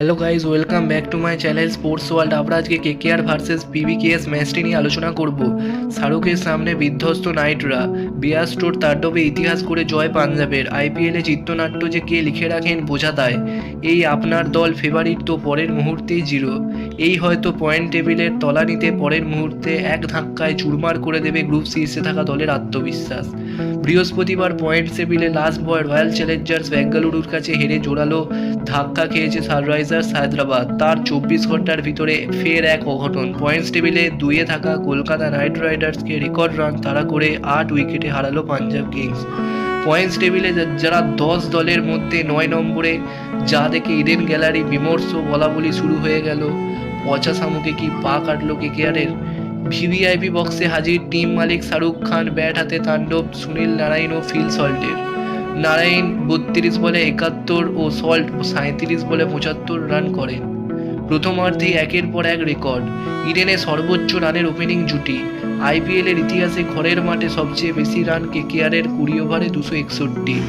Hello guys, welcome back to my channel sports world. আমরা আজকে KKR versus পিভিকেএস ম্যাচটি নিয়ে আলোচনা করব। শাহরুখের সামনে বিধ্বস্ত নাইটরা, বিয়াস্টোর তাণ্ডবে ইতিহাস করে জয় পাঞ্জাবের। আইপিএলে চিত্রনাট্য যে কে লিখে রাখেন বোঝা তাই। এই আপনার দল ফেভারিট তো পরের মুহূর্তেই জিরো। এই হয়তো পয়েন্ট টেবিলের তলানিতে পরের মুহূর্তে এক ধাক্কায় চুরমার করে দেবে গ্রুপ শীর্ষে থাকা দলের আত্মবিশ্বাস। বৃহস্পতিবার পয়েন্ট টেবিলে লাস্ট বয় রয়্যাল চ্যালেঞ্জার্স বেঙ্গালুরুর কাছে হেরে জোরালো ধাক্কা খেয়েছে সানরাইজার্স হায়দ্রাবাদ। তার 24 ঘন্টার ভিতরে ফের এক অঘটন। পয়েন্টস টেবিলে 2-এ থাকা কলকাতা নাইট রাইডার্সকে রেকর্ড রান তাড়া করে 8 উইকেটে হারালো পাঞ্জাব কিংস। পয়েন্টস টেবিলে যারা 10 দলের মধ্যে 9 নম্বরে, যা দেখে ইডেন গ্যালারি বিমর্ষ বলাবলি শুরু হয়ে গেল। পচা শামুকে কি পা কাটলো কেকেআরের। ভিভিআইপি বক্সে হাজির টিম মালিক শাহরুখ খান, ব্যাট হাতে তাণ্ডব সুনীল নারায়ণ ও ফিল সল্টের। নারায়ণ 32 বলে 71 ও সল্ট 37 বলে 75 রান করেন। প্রথমার্ধেই একের পর এক রেকর্ড। ইডেনে সর্বোচ্চ রানের ওপেনিং জুটি। আইপিএলের ইতিহাসে ঘরের মাঠে সবচেয়ে বেশি রান কেকেআরের, 20 ওভারে 261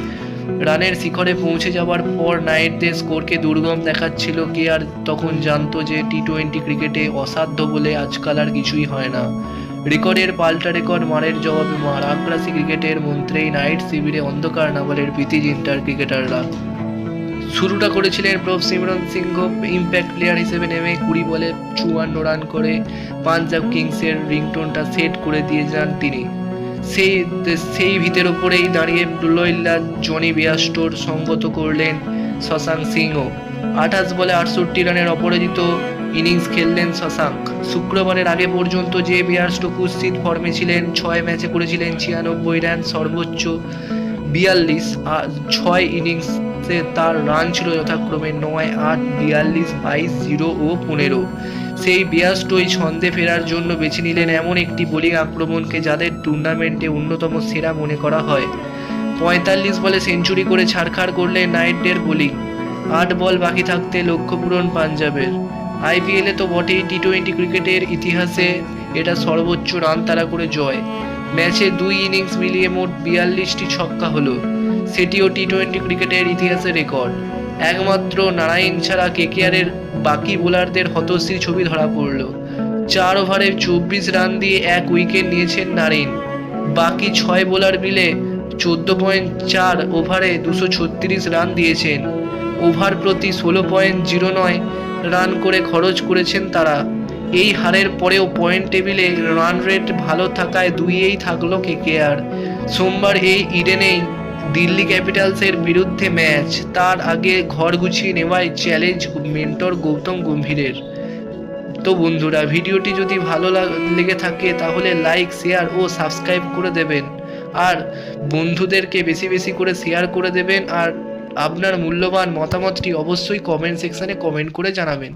রানের শিখরে পৌঁছে যাওয়ার পর নাইটদের স্কোরকে দুর্গম দেখাচ্ছিল। কেআর তখন জানতো যে টি-20 ক্রিকেটে অসাধ্য বলে আজকাল আর কিছুই হয় না। রেকর্ডের পাল্টা রেকর্ড, মারের জবাবে মার। আগ্রাসী ক্রিকেটের মন্ত্রেই নাইট শিবিরে অন্ধকার নাবলের প্রীতি জিন্টার ক্রিকেটাররা। শুরুটা করেছিলেন প্রভ সিমরন সিং, ইম্প্যাক্ট প্লেয়ার হিসেবে নেমে 20 বলে 54 রান করে পাঞ্জাব কিংসের রিংটোনটা সেট করে দিয়ে যান তিনি। সেই ভিতের ওপরেই দাঁড়িয়ে লইল্লা জনি বিয়াস্টোর সঙ্গত করলেন শশাঙ্ক সিংও। 28 বলে 68 রানের অপরাজিত ইনিংস খেললেন শশাঙ্ক। শুক্রবারের আগে পর্যন্ত যে বিয়াস্টো কুৎসিত ফর্মে ছিলেন, 6 ম্যাচে করেছিলেন 96 রান, সর্বোচ্চ 42। 6 ইনিংসে তার রান ছিল যথাক্রমে 9, 8, 42, 22, 0 ও 15। সেই বিয়াস্টোই ছন্দে ফেরার জন্য বেছে নিলেন এমন একটি বোলিং আক্রমণকে যাদের টুর্নামেন্টে অন্যতম সেরা মনে করা হয়। 45 বলে সেঞ্চুরি করে ছাড়খাড় করলেন নাইটদের বোলিং। 8 বল বাকি থাকতে লক্ষ্য পূরণ পাঞ্জাবের। আইপিএলে তো বটেই, টি-20 ক্রিকেটের ইতিহাসে এটা সর্বোচ্চ রান তাড়া করে জয়। ম্যাচে 2 ইনিংস মিলিয়ে মোট 42টি ছক্কা হলো, সেটিও টি-20 ক্রিকেটের ইতিহাসে রেকর্ড। একমাত্র নারায়ণ ছাড়া কেকেআরের বাকি বোলারদের হতশ্রী ছবি ধরা পড়ল। 4 ওভারে 24 রান দিয়ে 1 উইকেট নিয়েছেন নারায়ণ। বাকি 6 বোলার মিলে 14.4 ওভারে 236 রান দিয়েছেন। ওভার প্রতি 16.09 রান করে খরচ করেছেন তারা। এই হারের পরেও পয়েন্ট টেবিলে রান রেট ভালো থাকায় 2-এই থাকলো কেকেআর। সোমবার এই ইডেনেই দিল্লি ক্যাপিটালসের বিরুদ্ধে ম্যাচ। তার আগে ঘর গুছিয়ে নেওয়াই চ্যালেঞ্জ মেন্টর গৌতম গম্ভীরের। তো বন্ধুরা, ভিডিওটি যদি ভালো লেগে থাকে তাহলে লাইক, শেয়ার ও সাবস্ক্রাইব করে দেবেন। আর বন্ধুদেরকে বেশি বেশি করে শেয়ার করে দেবেন। আর আপনার মূল্যবান মতামতটি অবশ্যই কমেন্ট সেকশনে কমেন্ট করে জানাবেন।